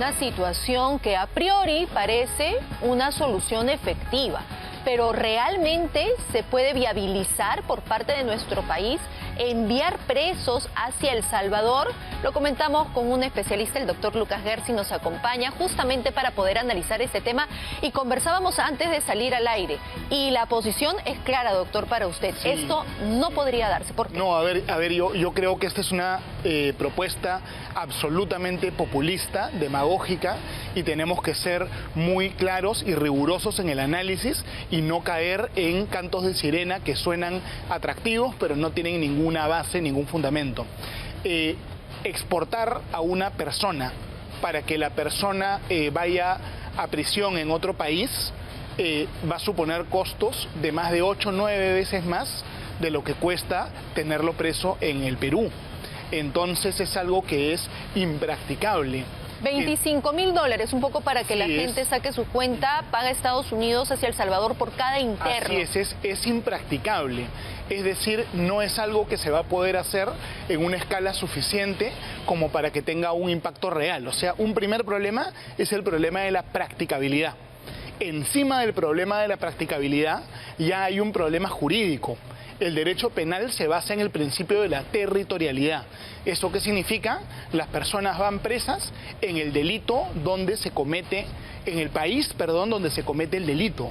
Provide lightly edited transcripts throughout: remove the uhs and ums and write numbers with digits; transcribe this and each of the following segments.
una situación que a priori parece una solución efectiva, pero ¿realmente se puede viabilizar por parte de nuestro país enviar presos hacia El Salvador? Lo comentamos con un especialista, el doctor Lucas Gersi nos acompaña justamente para poder analizar este tema y conversábamos antes de salir al aire. Y la posición es clara, doctor, para usted. Sí. Esto no podría darse. ¿Por qué? No, a ver, yo creo que esta es una propuesta absolutamente populista, demagógica, y tenemos que ser muy claros y rigurosos en el análisis y no caer en cantos de sirena que suenan atractivos, pero no tienen ninguna base, ningún fundamento. Exportar a una persona para que la persona vaya a prisión en otro país va a suponer costos de más de 8 o 9 veces más de lo que cuesta tenerlo preso en el Perú. Entonces es algo que es impracticable. $25.000, un poco para que la gente saque su cuenta, paga Estados Unidos hacia El Salvador por cada interno. Así es impracticable. Es decir, no es algo que se va a poder hacer en una escala suficiente como para que tenga un impacto real. O sea, un primer problema es el problema de la practicabilidad. Encima del problema de la practicabilidad ya hay un problema jurídico. El derecho penal se basa en el principio de la territorialidad. ¿Eso qué significa? Las personas van presas en el delito donde se comete, en el país, perdón, donde se comete el delito.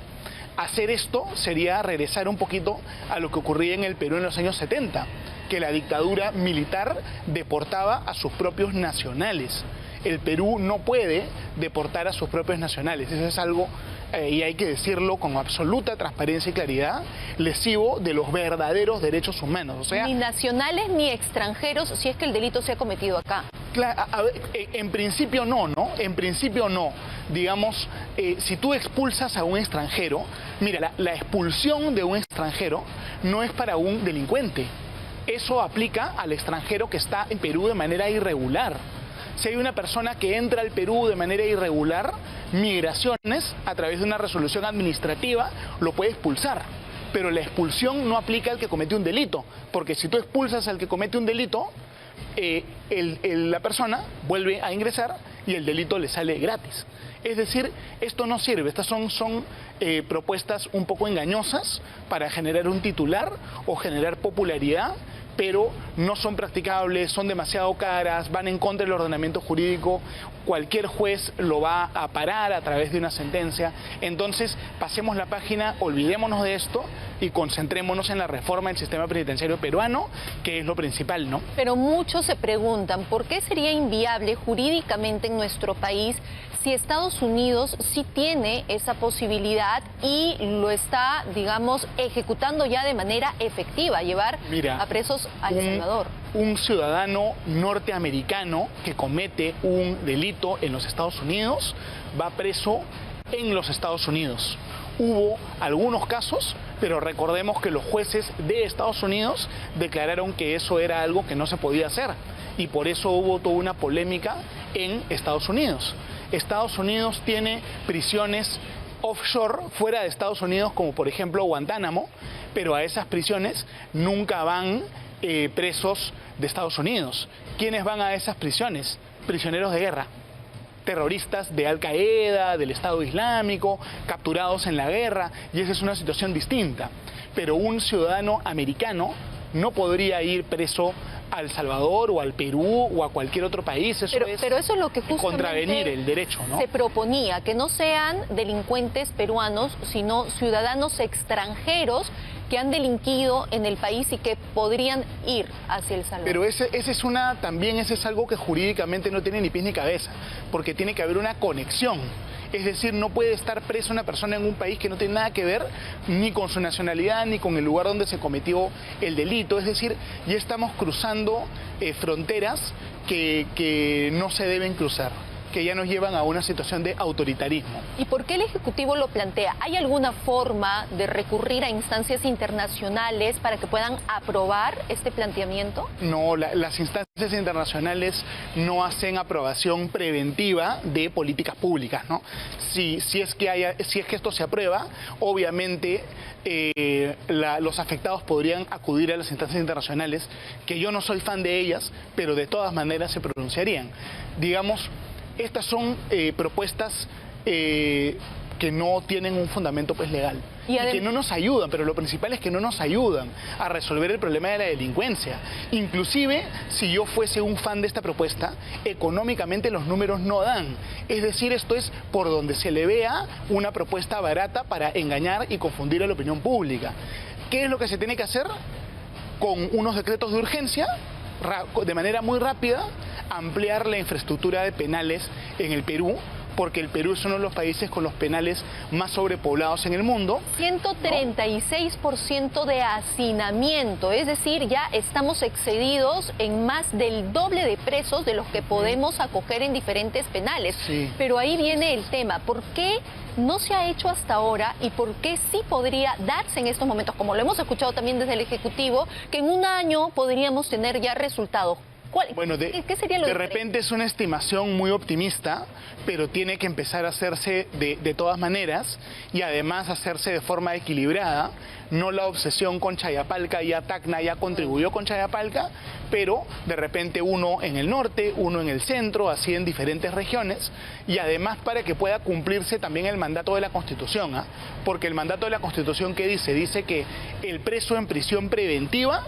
Hacer esto sería regresar un poquito a lo que ocurría en el Perú en los años 70, que la dictadura militar deportaba a sus propios nacionales. El Perú no puede deportar a sus propios nacionales. Eso es algo, y hay que decirlo con absoluta transparencia y claridad, lesivo de los verdaderos derechos humanos. O sea, ni nacionales ni extranjeros, si es que el delito se ha cometido acá. Claro, en principio no, ¿no? En principio no. Digamos, si tú expulsas a un extranjero, mira, la expulsión de un extranjero no es para un delincuente. Eso aplica al extranjero que está en Perú de manera irregular. Si hay una persona que entra al Perú de manera irregular, Migraciones, a través de una resolución administrativa, lo puede expulsar. Pero la expulsión no aplica al que comete un delito, porque si tú expulsas al que comete un delito, la persona vuelve a ingresar y el delito le sale gratis. Es decir, esto no sirve, estas son propuestas un poco engañosas para generar un titular o generar popularidad, pero no son practicables, son demasiado caras, van en contra del ordenamiento jurídico, cualquier juez lo va a parar a través de una sentencia. Entonces, pasemos la página, olvidémonos de esto y concentrémonos en la reforma del sistema penitenciario peruano, que es lo principal, ¿no? Pero muchos se preguntan, ¿por qué sería inviable jurídicamente en nuestro país si Estados Unidos sí tiene esa posibilidad y lo está, digamos, ejecutando ya de manera efectiva, llevar a presos a El Salvador? Un ciudadano norteamericano que comete un delito en los Estados Unidos va preso en los Estados Unidos. Hubo algunos casos, pero recordemos que los jueces de Estados Unidos declararon que eso era algo que no se podía hacer y por eso hubo toda una polémica en Estados Unidos. Estados Unidos tiene prisiones offshore fuera de Estados Unidos, como por ejemplo Guantánamo, pero a esas prisiones nunca van presos de Estados Unidos. ¿Quiénes van a esas prisiones? Prisioneros de guerra, terroristas de Al Qaeda, del Estado Islámico, capturados en la guerra, y esa es una situación distinta. Pero un ciudadano americano no podría ir preso a El Salvador o al Perú o a cualquier otro país. Pero eso es lo que justamente contravenir el derecho, ¿no? Se proponía, que no sean delincuentes peruanos, sino ciudadanos extranjeros que han delinquido en el país y que podrían ir hacia El Salvador. Pero ese es algo que jurídicamente no tiene ni pies ni cabeza, porque tiene que haber una conexión. Es decir, no puede estar presa una persona en un país que no tiene nada que ver ni con su nacionalidad ni con el lugar donde se cometió el delito. Es decir, ya estamos cruzando fronteras que no se deben cruzar, que ya nos llevan a una situación de autoritarismo. ¿Y por qué el Ejecutivo lo plantea? ¿Hay alguna forma de recurrir a instancias internacionales para que puedan aprobar este planteamiento? No, las instancias internacionales no hacen aprobación preventiva de políticas públicas, ¿no? Si es que esto se aprueba, obviamente los afectados podrían acudir a las instancias internacionales, que yo no soy fan de ellas, pero de todas maneras se pronunciarían. Digamos, estas son propuestas que no tienen un fundamento pues legal y que no nos ayudan, pero lo principal es que no nos ayudan a resolver el problema de la delincuencia. Inclusive, si yo fuese un fan de esta propuesta, económicamente los números no dan. Es decir, esto es por donde se le vea una propuesta barata para engañar y confundir a la opinión pública. ¿Qué es lo que se tiene que hacer? Con unos decretos de urgencia, de manera muy rápida, ampliar la infraestructura de penales en el Perú, porque el Perú es uno de los países con los penales más sobrepoblados en el mundo. 136% de hacinamiento, es decir, ya estamos excedidos en más del doble de presos de los que podemos acoger en diferentes penales. Sí. Pero ahí viene el tema, ¿por qué no se ha hecho hasta ahora y por qué sí podría darse en estos momentos, como lo hemos escuchado también desde el Ejecutivo, que en un año podríamos tener ya resultados? Bueno, ¿Qué sería lo de diferente? repente es una estimación muy optimista, pero tiene que empezar a hacerse de todas maneras y además hacerse de forma equilibrada. No la obsesión con Chayapalca, ya Tacna ya contribuyó con Chayapalca, pero de repente uno en el norte, uno en el centro, así en diferentes regiones, y además para que pueda cumplirse también el mandato de la Constitución, ¿ah? Porque el mandato de la Constitución, ¿qué dice? Dice que el preso en prisión preventiva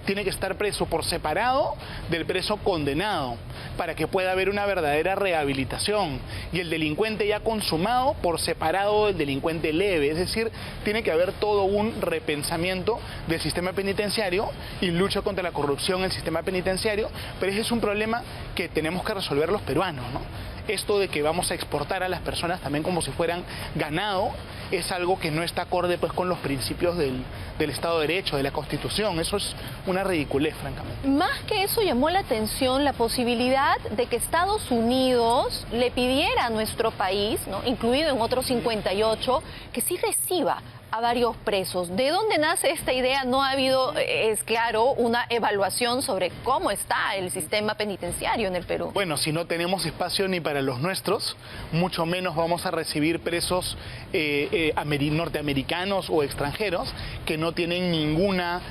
tiene que estar preso por separado del preso condenado para que pueda haber una verdadera rehabilitación, y el delincuente ya consumado por separado del delincuente leve. Es decir, tiene que haber todo un repensamiento del sistema penitenciario y lucha contra la corrupción en el sistema penitenciario, pero ese es un problema que tenemos que resolver los peruanos, ¿no? Esto de que vamos a exportar a las personas también como si fueran ganado es algo que no está acorde pues con los principios del Estado de Derecho, de la Constitución. Eso es una ridiculez, francamente. Más que eso, llamó la atención la posibilidad de que Estados Unidos le pidiera a nuestro país, ¿no?, incluido en otros 58, que sí reciba a varios presos. ¿De dónde nace esta idea? No ha habido, es claro, una evaluación sobre cómo está el sistema penitenciario en el Perú. Bueno, si no tenemos espacio ni para los nuestros, mucho menos vamos a recibir presos norteamericanos o extranjeros que no tienen ninguna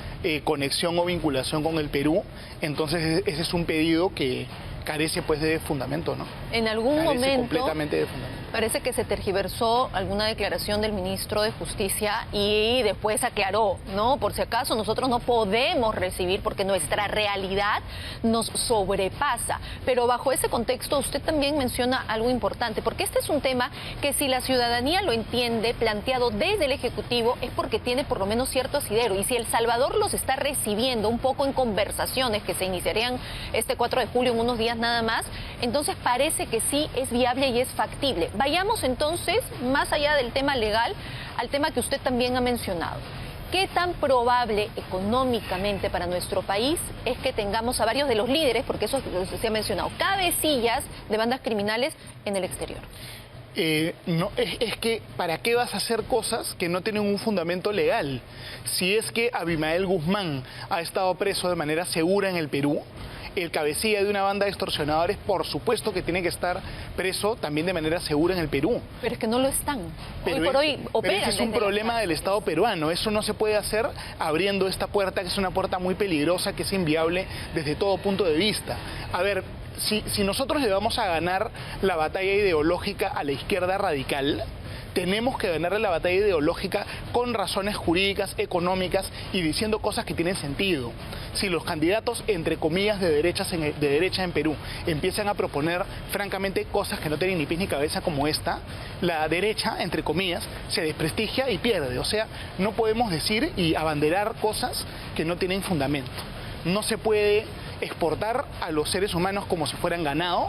conexión o vinculación con el Perú. Entonces ese es un pedido que carece pues de fundamento, ¿no? En algún momento completamente de fundamento. Parece que se tergiversó alguna declaración del ministro de Justicia y después aclaró, ¿no? Por si acaso nosotros no podemos recibir porque nuestra realidad nos sobrepasa. Pero bajo ese contexto usted también menciona algo importante, porque este es un tema que si la ciudadanía lo entiende, planteado desde el Ejecutivo, es porque tiene por lo menos cierto asidero. Y si El Salvador los está recibiendo un poco en conversaciones que se iniciarían este 4 de julio en unos días nada más, entonces parece que sí es viable y es factible. Vayamos entonces, más allá del tema legal, al tema que usted también ha mencionado. ¿Qué tan probable económicamente para nuestro país es que tengamos a varios de los líderes, porque eso se ha mencionado, cabecillas de bandas criminales en el exterior? No, es que ¿para qué vas a hacer cosas que no tienen un fundamento legal? Si es que Abimael Guzmán ha estado preso de manera segura en el Perú, el cabecilla de una banda de extorsionadores, por supuesto que tiene que estar preso también de manera segura en el Perú. Pero es que no lo están. Pero hoy por hoy operan. Pero ese es un problema del Estado peruano. Eso no se puede hacer abriendo esta puerta, que es una puerta muy peligrosa, que es inviable desde todo punto de vista. A ver, si nosotros le vamos a ganar la batalla ideológica a la izquierda radical, tenemos que ganarle la batalla ideológica con razones jurídicas, económicas y diciendo cosas que tienen sentido. Si los candidatos, entre comillas, de derecha en Perú empiezan a proponer, francamente, cosas que no tienen ni pies ni cabeza como esta, la derecha, entre comillas, se desprestigia y pierde. O sea, no podemos decir y abanderar cosas que no tienen fundamento. No se puede exportar a los seres humanos como si fueran ganado.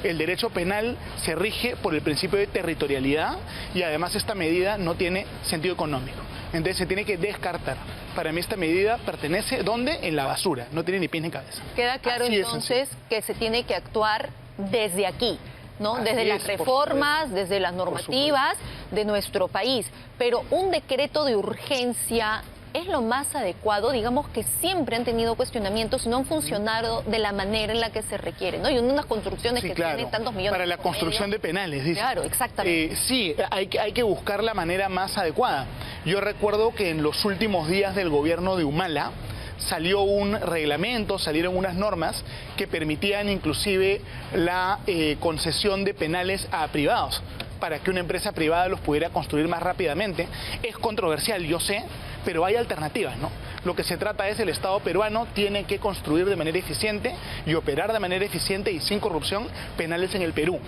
El derecho penal se rige por el principio de territorialidad y además esta medida no tiene sentido económico. Entonces se tiene que descartar. Para mí esta medida pertenece, ¿dónde? En la basura, no tiene ni pies ni cabeza. Queda claro entonces que se tiene que actuar desde aquí, ¿no? Desde las reformas, desde las normativas de nuestro país. Pero un decreto de urgencia es lo más adecuado, digamos que siempre han tenido cuestionamientos y no han funcionado de la manera en la que se requiere, ¿no? Y unas construcciones que tienen tantos millones para la construcción de penales, dice. Claro, exactamente. Sí, hay que buscar la manera más adecuada. Yo recuerdo que en los últimos días del gobierno de Humala salió un reglamento, salieron unas normas que permitían inclusive la concesión de penales a privados para que una empresa privada los pudiera construir más rápidamente. Es controversial, yo sé, pero hay alternativas, ¿no? Lo que se trata es el Estado peruano tiene que construir de manera eficiente y operar de manera eficiente y sin corrupción penales en el Perú.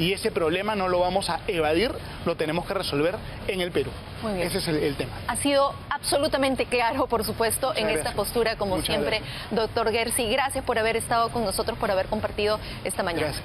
Y ese problema no lo vamos a evadir, lo tenemos que resolver en el Perú. Muy bien. Ese es el tema. Ha sido absolutamente claro, por supuesto, Muchas en gracias. esta postura, como Muchas siempre, gracias. doctor Gersi. Gracias por haber estado con nosotros, por haber compartido esta mañana. Gracias.